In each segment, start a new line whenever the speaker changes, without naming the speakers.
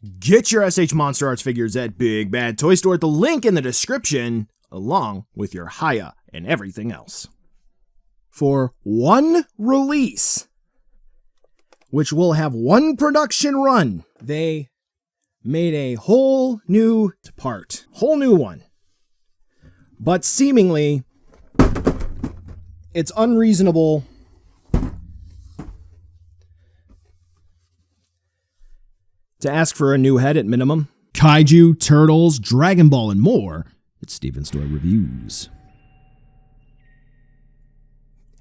Get your SH MonsterArts figures at Big Bad Toy Store at the link in the description, along with your Haya and everything else. For one release, which will have one production run, they made a whole new part. Whole new one. But seemingly, it's unreasonable to ask for a new head at minimum. Kaiju, Turtles, Dragon Ball, and more. It's Steven Store Reviews.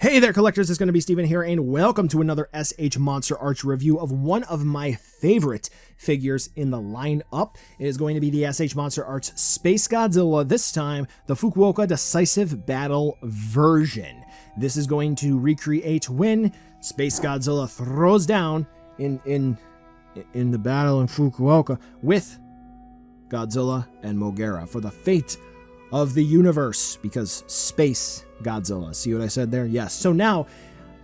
Hey there, collectors. It's going to be Steven here, and welcome to another SH MonsterArts review of one of my favorite figures in the lineup. It is going to be the SH MonsterArts SpaceGodzilla, this time the Fukuoka Decisive Battle version. This is going to recreate when SpaceGodzilla throws down in the battle in Fukuoka with Godzilla and Moguera for the fate of the universe, because Space Godzilla. See what I said there? Yes. So now,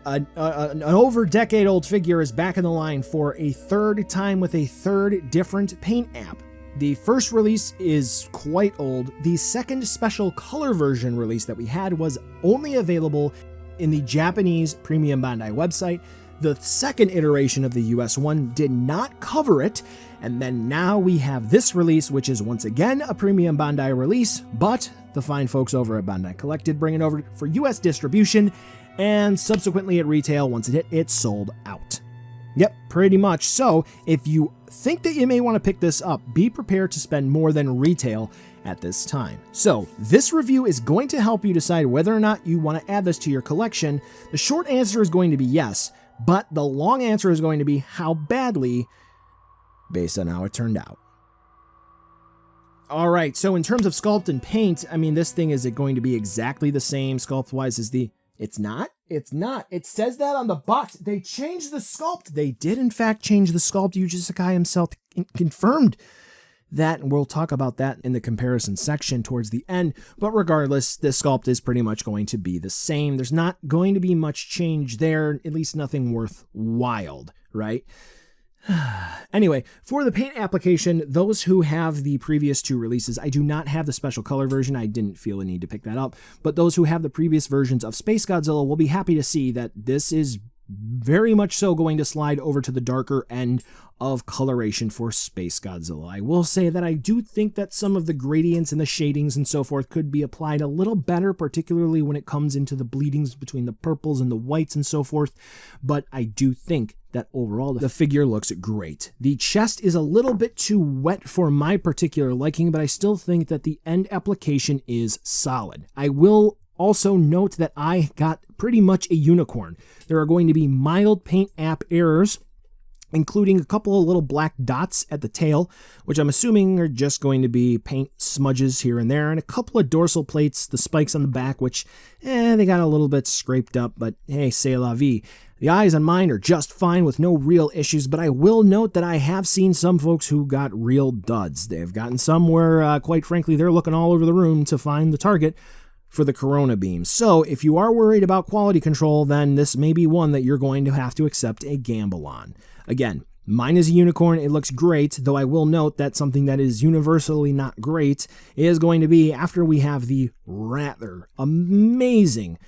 an over decade-old figure is back in the line for a third time with a third different paint app. The first release is quite old. The second special color version release that we had was only available in the Japanese Premium Bandai website. The second iteration of the US one did not cover it, and then now we have this release, which is once again a Premium Bandai release, but the fine folks over at Bandai Collected bring it over for US distribution, and subsequently at retail, once it hit, it sold out. Yep, pretty much. So if you think that you may want to pick this up, be prepared to spend more than retail at this time. So this review is going to help you decide whether or not you want to add this to your collection. The short answer is going to be yes, but the long answer is going to be how badly, based on how it turned out. All right, so in terms of sculpt and paint, I mean, this thing, is it going to be exactly the same sculpt-wise as the... It's not? It's not. It says that on the box. They changed the sculpt. They did, in fact, change the sculpt. Yuji Sakai himself confirmed that, and we'll talk about that in the comparison section towards the end. But regardless, the sculpt is pretty much going to be the same. There's not going to be much change there, at least nothing worthwhile, right? Anyway, for the paint application, those who have the previous two releases, I do not have the special color version. I didn't feel a need to pick that up. But those who have the previous versions of SpaceGodzilla will be happy to see that this is very much so going to slide over to the darker end of coloration for SpaceGodzilla. I will say that I do think that some of the gradients and the shadings and so forth could be applied a little better, particularly when it comes into the bleedings between the purples and the whites and so forth. But I do think that overall the figure looks great. The chest is a little bit too wet for my particular liking, but I still think that the end application is solid. I will also note that I got pretty much a unicorn. There are going to be mild paint app errors, including a couple of little black dots at the tail, which I'm assuming are just going to be paint smudges here and there, and a couple of dorsal plates, the spikes on the back, which, they got a little bit scraped up, but hey, c'est la vie. The eyes on mine are just fine with no real issues, but I will note that I have seen some folks who got real duds. They've gotten some where, quite frankly, they're looking all over the room to find the target for the corona beam. So if you are worried about quality control, then this may be one that you're going to have to accept a gamble on. Again, mine is a unicorn. It looks great, though I will note that something that is universally not great is going to be after we have the rather amazing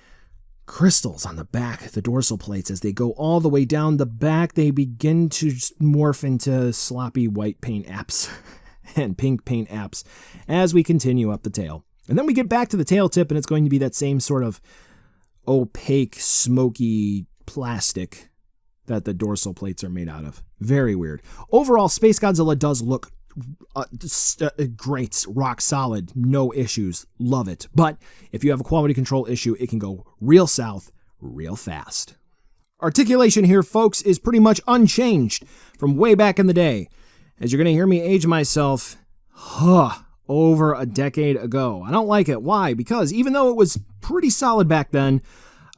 crystals on the back, the dorsal plates. As they go all the way down the back, they begin to morph into sloppy white paint apps and pink paint apps as we continue up the tail. And then we get back to the tail tip, and it's going to be that same sort of opaque, smoky plastic that the dorsal plates are made out of. Very weird. Overall, SpaceGodzilla does look great, rock solid, no issues, love it. But if you have a quality control issue, it can go real south real fast. Articulation here, folks, is pretty much unchanged from way back in the day. As you're going to hear me age myself, over a decade ago. I don't like it. Why? Because even though it was pretty solid back then,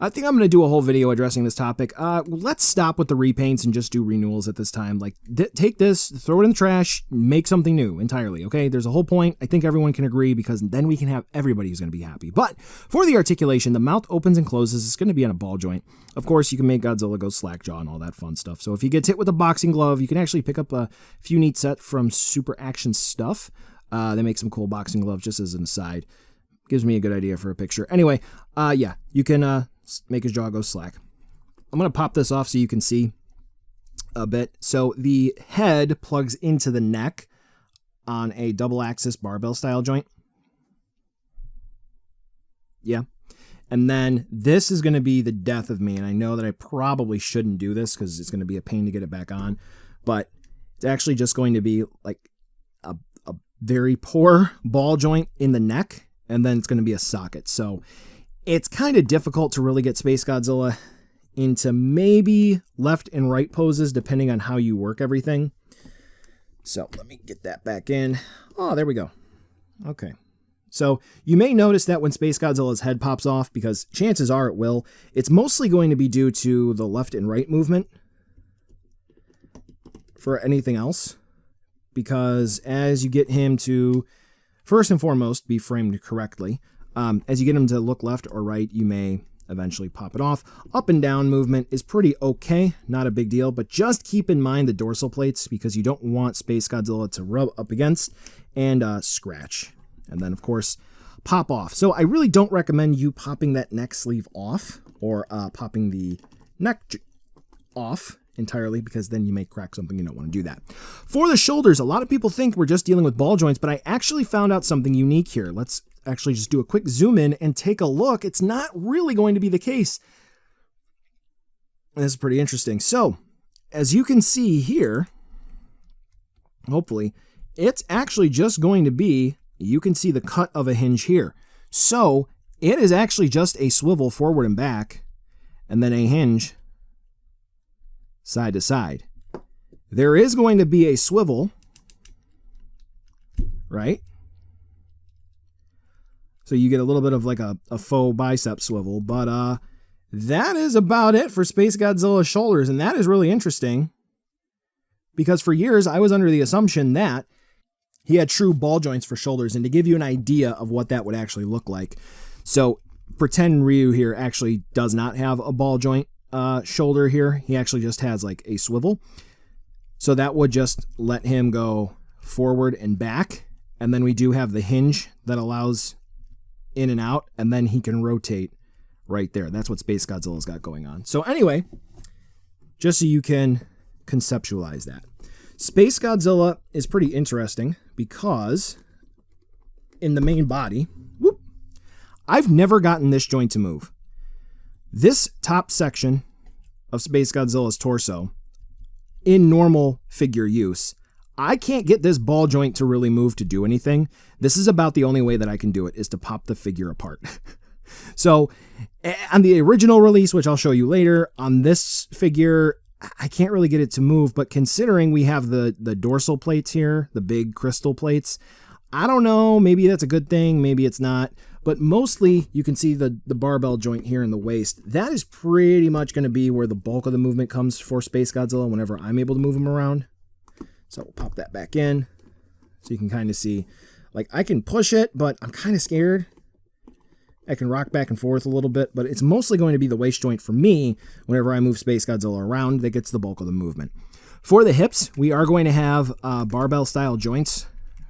I think I'm going to do a whole video addressing this topic. Let's stop with the repaints and just do renewals at this time. Like, take this, throw it in the trash, make something new entirely, okay? There's a whole point. I think everyone can agree, because then we can have everybody who's going to be happy. But for the articulation, the mouth opens and closes. It's going to be on a ball joint. Of course, you can make Godzilla go slack jaw and all that fun stuff. So if he gets hit with a boxing glove, you can actually pick up a few neat sets from Super Action Stuff. They make some cool boxing gloves, just as an aside. Gives me a good idea for a picture. Anyway, yeah, you can make his jaw go slack. I'm going to pop this off so you can see a bit. So the head plugs into the neck on a double axis barbell style joint. Yeah. And then this is going to be the death of me. And I know that I probably shouldn't do this because it's going to be a pain to get it back on. But it's actually just going to be like a very poor ball joint in the neck. And then it's going to be a socket. So it's kind of difficult to really get Space Godzilla into maybe left and right poses, depending on how you work everything. So let me get that back in. Oh, there we go. Okay. So you may notice that when Space Godzilla's head pops off, because chances are it will, it's mostly going to be due to the left and right movement for anything else. Because as you get him to, first and foremost, be framed correctly, as you get him to look left or right, you may eventually pop it off. Up and down movement is pretty okay, not a big deal, but just keep in mind the dorsal plates, because you don't want Space Godzilla to rub up against and scratch. And then, of course, pop off. So I really don't recommend you popping that neck sleeve off, or popping the neck off entirely, because then you may crack something. You don't want to do that. For the shoulders, a lot of people think we're just dealing with ball joints, but I actually found out something unique here. Let's actually just do a quick zoom in and take a look. It's not really going to be the case. This is pretty interesting. So, as you can see here, hopefully, it's actually just going to be, you can see the cut of a hinge here. So, it is actually just a swivel forward and back, and then a hinge side to side. There is going to be a swivel, right? So you get a little bit of like a faux bicep swivel, but that is about it for Space Godzilla's shoulders, and that is really interesting, because for years I was under the assumption that he had true ball joints for shoulders, and to give you an idea of what that would actually look like. So pretend Ryu here actually does not have a ball joint shoulder here. He actually just has like a swivel. So that would just let him go forward and back. And then we do have the hinge that allows in and out, and then he can rotate right there. That's what Space Godzilla's got going on. So anyway, just so you can conceptualize that. Space Godzilla is pretty interesting because in the main body, whoop, I've never gotten this joint to move. This top section of Space Godzilla's torso, in normal figure use, I can't get this ball joint to really move to do anything. This is about the only way that I can do it, is to pop the figure apart. So on the original release, which I'll show you later, on this figure, I can't really get it to move, but considering we have the dorsal plates here, the big crystal plates, I don't know, maybe that's a good thing, maybe it's not. But mostly, you can see the barbell joint here in the waist. That is pretty much going to be where the bulk of the movement comes for Space Godzilla whenever I'm able to move him around. So we'll pop that back in so you can kind of see. Like, I can push it, but I'm kind of scared. I can rock back and forth a little bit, but it's mostly going to be the waist joint for me whenever I move Space Godzilla around that gets the bulk of the movement. For the hips, we are going to have barbell-style joints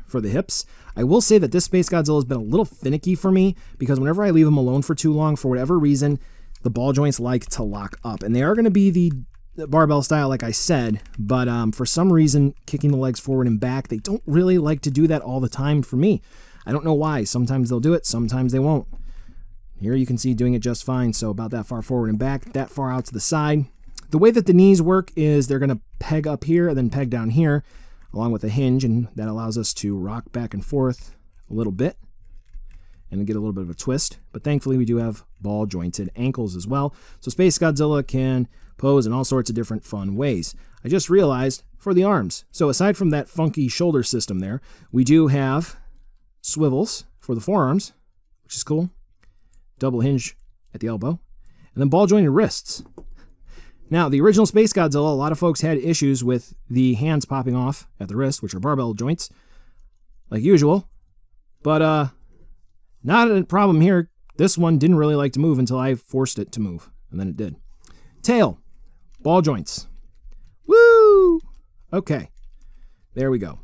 for the hips. I will say that this Space Godzilla has been a little finicky for me because whenever I leave him alone for too long, for whatever reason, the ball joints like to lock up. And they are going to be the barbell style, like I said, but for some reason, kicking the legs forward and back, they don't really like to do that all the time for me. I don't know why. Sometimes they'll do it, sometimes they won't. Here you can see doing it just fine, so about that far forward and back, that far out to the side. The way that the knees work is they're going to peg up here and then peg down here, along with a hinge, and that allows us to rock back and forth a little bit and get a little bit of a twist. But thankfully, we do have ball jointed ankles as well, so Space Godzilla can pose in all sorts of different fun ways. I just realized for the arms, so aside from that funky shoulder system there, we do have swivels for the forearms, which is cool. Double hinge at the elbow. And then ball jointed wrists. Now, the original Space Godzilla, a lot of folks had issues with the hands popping off at the wrist, which are barbell joints, like usual. But not a problem here. This one didn't really like to move until I forced it to move, and then it did. Tail, ball joints. Woo! Okay, there we go.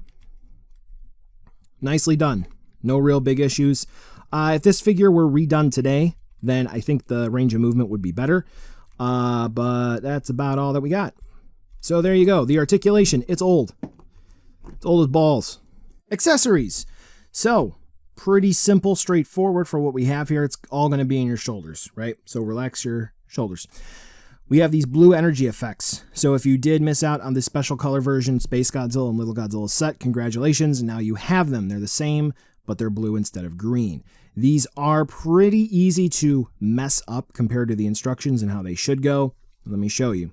Nicely done. No real big issues. If this figure were redone today, then I think the range of movement would be better. But that's about all that we got. So there you go. The articulation, it's old. It's old as balls. Accessories. So, pretty simple, straightforward for what we have here. It's all going to be in your shoulders, right? So relax your shoulders. We have these blue energy effects. So if you did miss out on the special color version Space Godzilla and Little Godzilla set, congratulations. Now you have them. They're the same, but they're blue instead of green. These are pretty easy to mess up compared to the instructions and how they should go. Let me show you.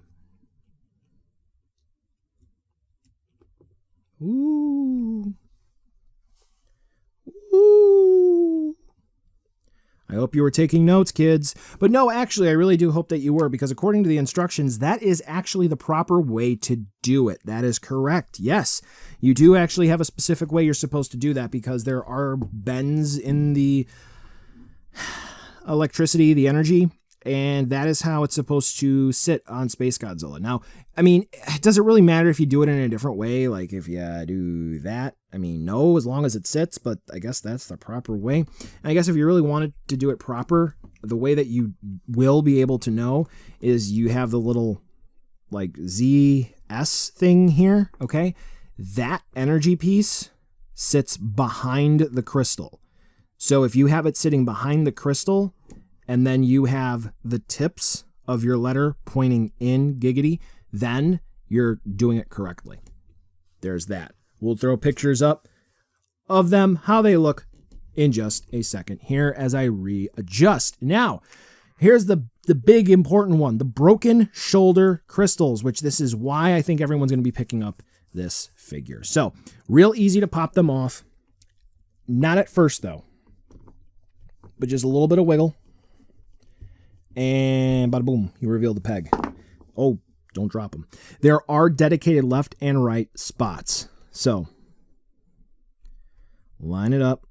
Ooh. Ooh. I hope you were taking notes, kids. But no, actually, I really do hope that you were, because according to the instructions, that is actually the proper way to do it. That is correct. Yes, you do actually have a specific way you're supposed to do that, because there are bends in the electricity, the energy, and that is how it's supposed to sit on Space Godzilla. Now, I mean, does it really matter if you do it in a different way? Like if you do that? I mean, no, as long as it sits, but I guess that's the proper way. And I guess if you really wanted to do it proper, the way that you will be able to know is you have the little like ZS thing here, okay? That energy piece sits behind the crystal. So if you have it sitting behind the crystal, and then you have the tips of your letter pointing in, giggity, then you're doing it correctly. There's that. We'll throw pictures up of them, how they look, in just a second here as I readjust. Now, here's the big important one, the broken shoulder crystals, which this is why I think everyone's going to be picking up this figure. So, real easy to pop them off. Not at first, though, but just a little bit of wiggle. And bada boom, you reveal the peg. Oh, don't drop them. There are dedicated left and right spots. So, line it up.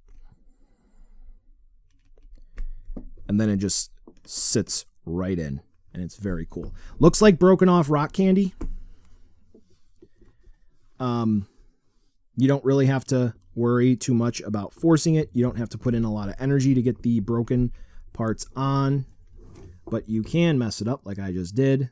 And then it just sits right in. And it's very cool. Looks like broken off rock candy. You don't really have to worry too much about forcing it. You don't have to put in a lot of energy to get the broken parts on. But you can mess it up like I just did.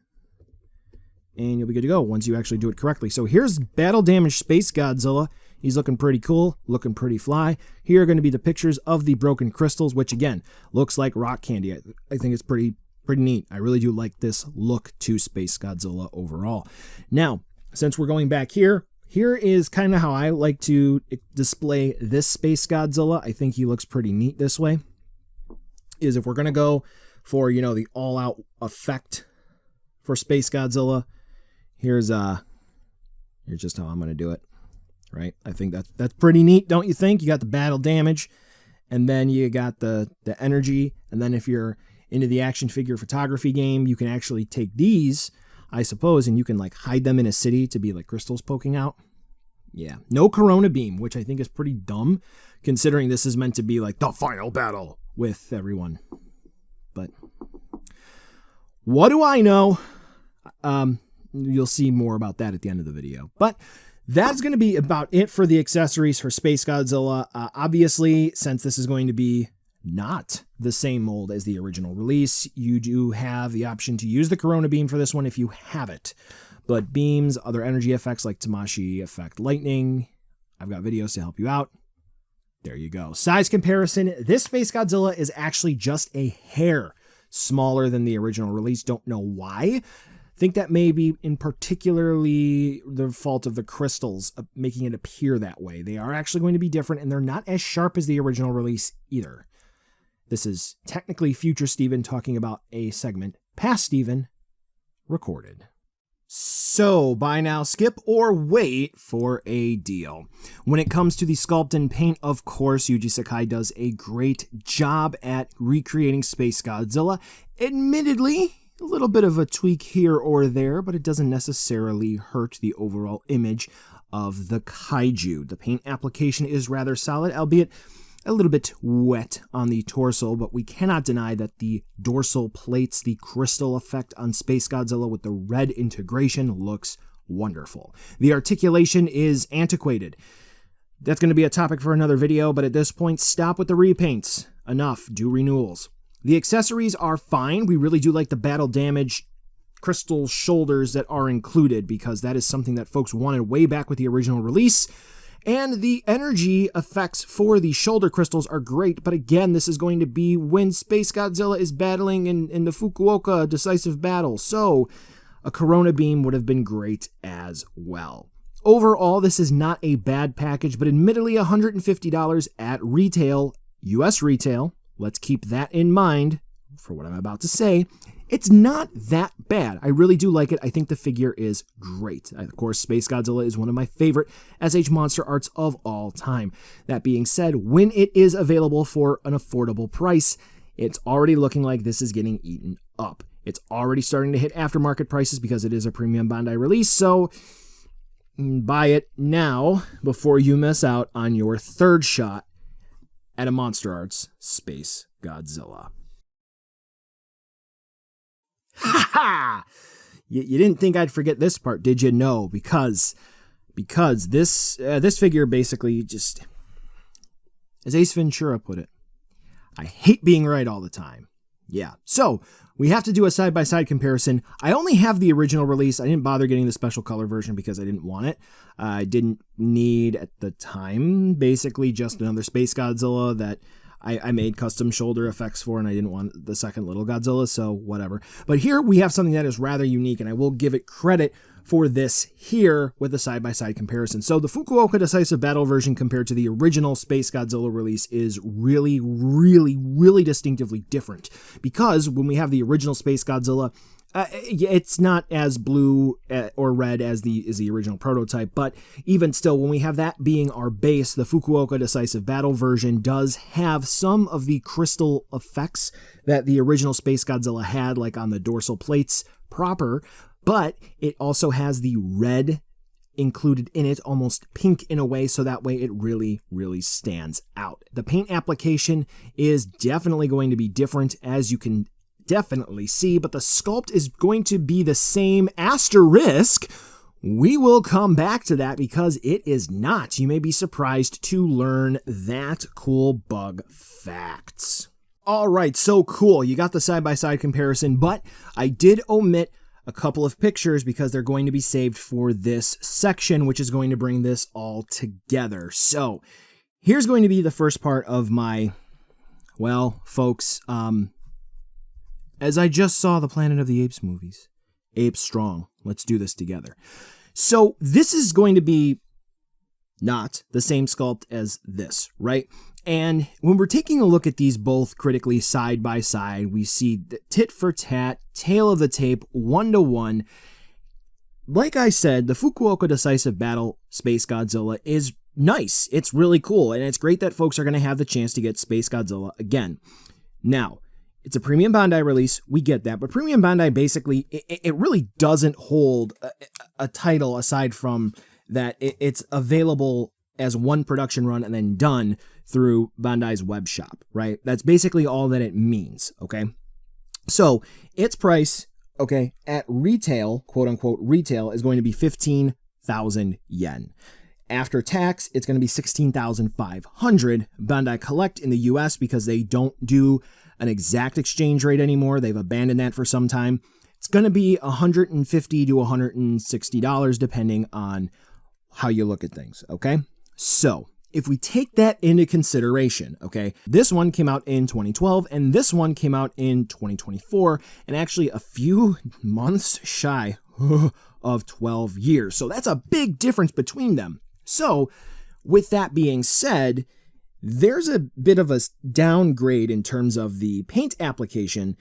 And you'll be good to go once you actually do it correctly. So here's Battle Damaged Space Godzilla. He's looking pretty cool, looking pretty fly. Here are going to be the pictures of the broken crystals, which again, looks like rock candy. I think it's pretty neat. I really do like this look to Space Godzilla overall. Now, since we're going back here is kind of how I like to display this Space Godzilla. I think he looks pretty neat this way. Is if we're going to go for, you know, the all-out effect for Space Godzilla, here's just how I'm going to do it, right? I think that's pretty neat, don't you think? You got the battle damage, and then you got the energy, and then if you're into the action figure photography game, you can actually take these, I suppose, and you can like hide them in a city to be like crystals poking out. Yeah, no Corona Beam, which I think is pretty dumb, considering this is meant to be like the final battle with everyone. But what do I know? You'll see more about that at the end of the video. But that's going to be about it for the accessories for Space Godzilla. Obviously, since this is going to be not the same mold as the original release, you do have the option to use the Corona Beam for this one if you have it. But beams, other energy effects like Tamashi Effect Lightning, I've got videos to help you out. There you go. Size comparison. This Space Godzilla is actually just a hair smaller than the original release. Don't know why. Think that may be in particularly the fault of the crystals making it appear that way. They are actually going to be different, and they're not as sharp as the original release either. This is technically future Steven talking about a segment past Steven recorded. So, buy now, skip, or wait for a deal. When it comes to the Sculpt and Paint, of course, Yuji Sakai does a great job at recreating SpaceGodzilla. Admittedly, a little bit of a tweak here or there, but it doesn't necessarily hurt the overall image of the kaiju. The paint application is rather solid, albeit a little bit wet on the torso, but we cannot deny that the dorsal plates, the crystal effect on SpaceGodzilla with the red integration looks wonderful. The articulation is antiquated. That's going to be a topic for another video, but at this point, stop with the repaints. Enough, do renewals. The accessories are fine. We really do like the battle damage crystal shoulders that are included, because that is something that folks wanted way back with the original release. And the energy effects for the shoulder crystals are great, but again, this is going to be when SpaceGodzilla is battling in the Fukuoka Decisive battle, so a Corona beam would have been great as well. Overall, this is not a bad package, but admittedly $150 at retail, US retail, let's keep that in mind for what I'm about to say. It's not that bad. I really do like it. I think the figure is great. Of course, SpaceGodzilla is one of my favorite SH MonsterArts of all time. That being said, when it is available for an affordable price, it's already looking like this is getting eaten up. It's already starting to hit aftermarket prices because it is a premium Bandai release, so buy it now before you miss out on your third shot at a MonsterArts SpaceGodzilla. Ha ha! You didn't think I'd forget this part, did you? No, because this figure basically just, as Ace Ventura put it, I hate being right all the time. Yeah, so we have to do a side-by-side comparison. I only have the original release. I didn't bother getting the special color version because I didn't want it. I didn't need, at the time, basically just another SpaceGodzilla that I made custom shoulder effects for, and I didn't want the second little Godzilla, so whatever. But here we have something that is rather unique, and I will give it credit for this here with the side-by-side comparison. So the Fukuoka Decisive Battle version compared to the original SpaceGodzilla release is really, really, really distinctively different. Because when we have the original SpaceGodzilla, it's not as blue or red as the original prototype, but even still, when we have that being our base, the Fukuoka Decisive Battle version does have some of the crystal effects that the original SpaceGodzilla had, like on the dorsal plates proper, but it also has the red included in it, almost pink in a way, so that way it really, really stands out. The paint application is definitely going to be different, as you can definitely see, but the sculpt is going to be the same, asterisk. We will come back to that because it is not. You may be surprised to learn that cool bug facts. All right, so cool. You got the side-by-side comparison, but I did omit a couple of pictures because they're going to be saved for this section, which is going to bring this all together. So here's going to be the first part of my, well, folks, as I just saw the Planet of the Apes movies. Apes strong. Let's do this together. So this is going to be not the same sculpt as this, right? And when we're taking a look at these both critically side by side, we see the tit for tat, tail of the tape, 1-to-1. Like I said, the Fukuoka Decisive Battle SpaceGodzilla is nice. It's really cool, and it's great that folks are going to have the chance to get SpaceGodzilla again. Now, it's a premium Bandai release, we get that, but premium Bandai basically, it really doesn't hold a title aside from that it's available as one production run and then done through Bandai's web shop, right? That's basically all that it means, okay? So its price, okay, at retail, quote unquote retail, is going to be 15,000 yen. After tax, it's going to be 16,500. Bandai Collect in the US, because they don't do an exact exchange rate anymore, they've abandoned that for some time, it's going to be $150 to $160 depending on how you look at things, okay? So if we take that into consideration, okay, this one came out in 2012 and this one came out in 2024, and actually a few months shy of 12 years. So that's a big difference between them. So with that being said, there's a bit of a downgrade in terms of the paint application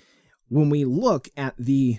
when we look at the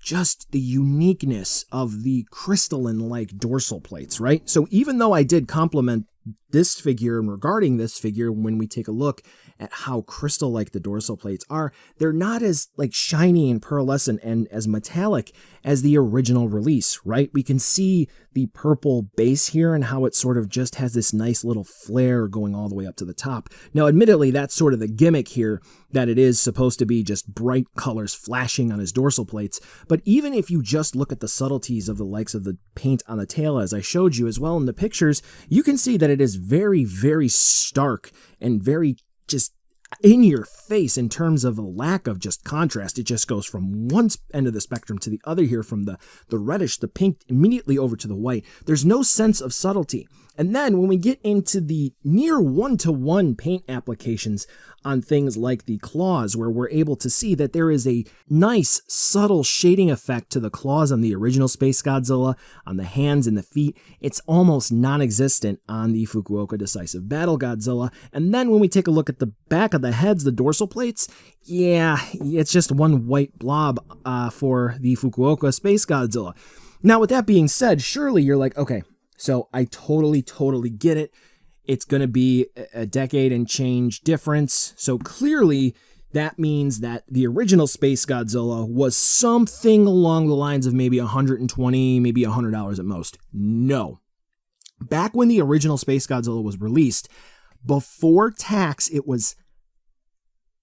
just the uniqueness of the crystalline-like dorsal plates, right? So even though I did compliment this figure and regarding this figure, when we take a look at how crystal-like the dorsal plates are, they're not as like shiny and pearlescent and as metallic as the original release, right? We can see the purple base here and how it sort of just has this nice little flare going all the way up to the top. Now, admittedly, that's sort of the gimmick here, that it is supposed to be just bright colors flashing on his dorsal plates. But even if you just look at the subtleties of the likes of the paint on the tail, as I showed you as well in the pictures, you can see that it is very, very stark and very just in your face in terms of a lack of just contrast. It just goes from one end of the spectrum to the other here, from the reddish, the pink, immediately over to the white. There's no sense of subtlety. And then when we get into the near one-to-one paint applications on things like the claws, where we're able to see that there is a nice subtle shading effect to the claws on the original SpaceGodzilla, on the hands and the feet, it's almost non-existent on the Fukuoka Decisive Battle Godzilla. And then when we take a look at the back of the heads, the dorsal plates, yeah, it's just one white blob for the Fukuoka SpaceGodzilla. Now, with that being said, surely you're like, okay, so I totally get it. It's going to be a decade and change difference. So clearly that means that the original SpaceGodzilla was something along the lines of maybe $120, maybe $100 at most. No. Back when the original SpaceGodzilla was released, before tax, it was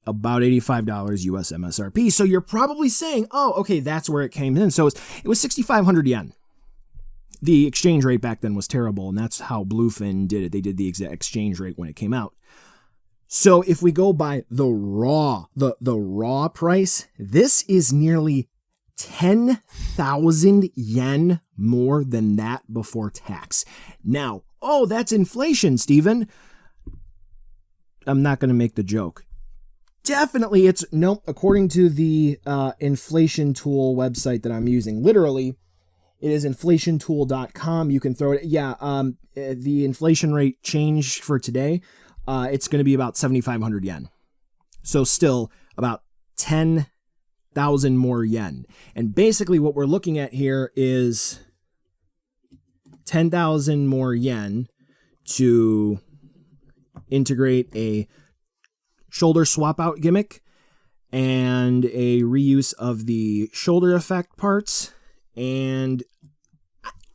about $85 US MSRP. So you're probably saying, oh, okay, that's where it came in. So it was 6,500 yen. The exchange rate back then was terrible, and that's how Bluefin did it. They did the exact exchange rate when it came out. So if we go by the raw price, this is nearly 10,000 yen more than that before tax. Now, oh, that's inflation, Steven. I'm not going to make the joke. Definitely, it's, nope, according to the inflation tool website that I'm using, literally, it is inflationtool.com. You can throw it. Yeah, the inflation rate change for today, it's going to be about 7,500 yen. So still about 10,000 more yen. And basically what we're looking at here is 10,000 more yen to integrate a shoulder swap out gimmick and a reuse of the shoulder effect parts. And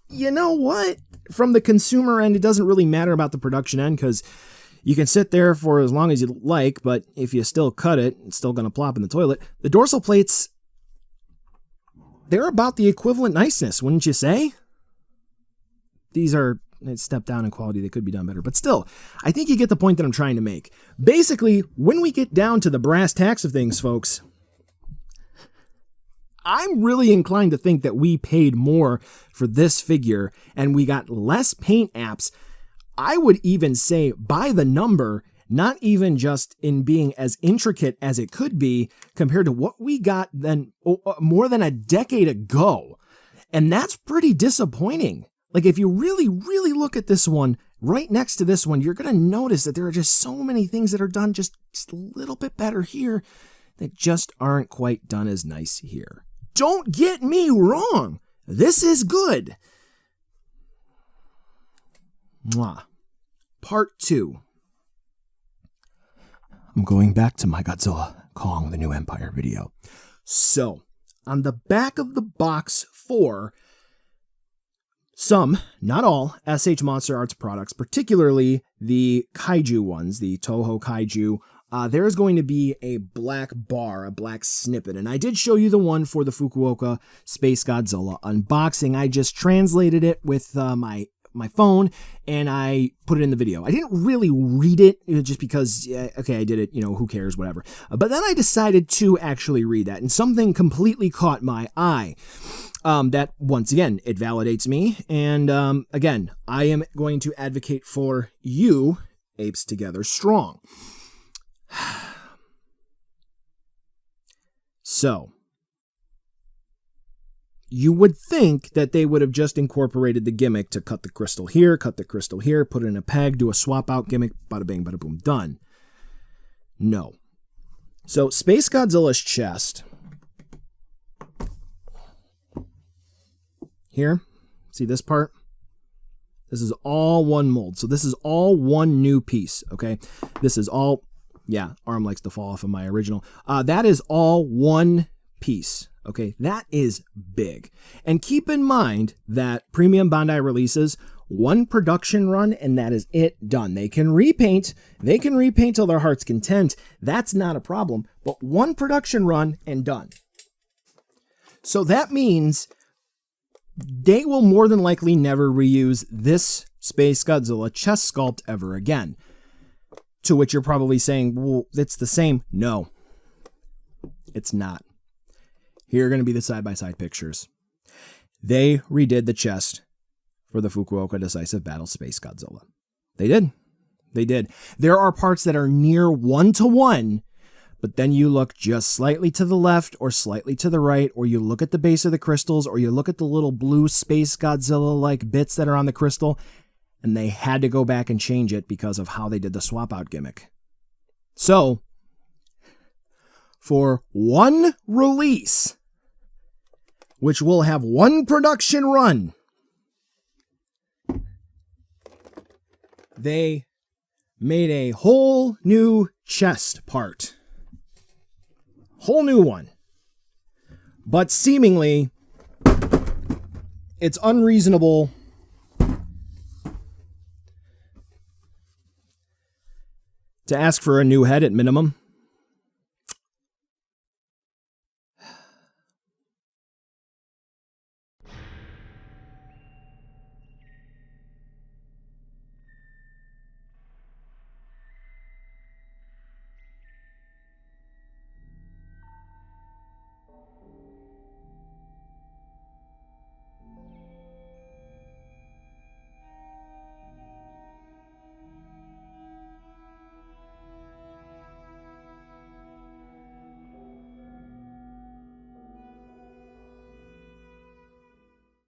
you know what? From the consumer end, it doesn't really matter about the production end, because you can sit there for as long as you like, but if you still cut it, it's still going to plop in the toilet. The dorsal plates, they're about the equivalent niceness, wouldn't you say? These are a step down in quality. They could be done better, but still, I think you get the point that I'm trying to make. Basically, when we get down to the brass tacks of things, folks, I'm really inclined to think that we paid more for this figure and we got less paint apps. I would even say by the number, not even just in being as intricate as it could be compared to what we got then more than a decade ago. And that's pretty disappointing. Like, if you really look at this one right next to this one, you're going to notice that there are just so many things that are done just a little bit better here that just aren't quite done as nice here. Don't get me wrong. This is good. Mwah. Part 2. I'm going back to my Godzilla Kong the New Empire video. So, on the back of the box for some, not all, SH MonsterArts products, particularly the kaiju ones, the Toho kaiju, there is going to be a black bar, a black snippet. And I did show you the one for the Fukuoka SpaceGodzilla unboxing. I just translated it with my phone and I put it in the video. I didn't really read it just because, okay, I did it, who cares, whatever. But then I decided to actually read that, and something completely caught my eye. That, once again, it validates me. And again, I am going to advocate for you, Apes Together Strong. So, you would think that they would have just incorporated the gimmick to cut the crystal here, put it in a peg, do a swap out gimmick, bada bing, bada boom, done. No. So, SpaceGodzilla's chest here. See this part? This is all one mold. So this is all one new piece, okay? This is all, yeah, arm likes to fall off of my original. That is all one piece, okay? That is big. And keep in mind that premium Bandai releases one production run and that is it, done. They can repaint till their heart's content. That's not a problem, but one production run and done. So that means they will more than likely never reuse this SpaceGodzilla chest sculpt ever again. To which you're probably saying, well, it's the same. No, it's not. Here are going to be the side-by-side pictures. They redid the chest for the Fukuoka Decisive Battle SpaceGodzilla. They did. They did. There are parts that are near one-to-one, but then you look just slightly to the left or slightly to the right, or you look at the base of the crystals, or you look at the little blue SpaceGodzilla-like bits that are on the crystal, and they had to go back and change it because of how they did the swap-out gimmick. So, for one release, which will have one production run, they made a whole new chest part. Whole new one. But seemingly, it's unreasonable to ask for a new head at minimum.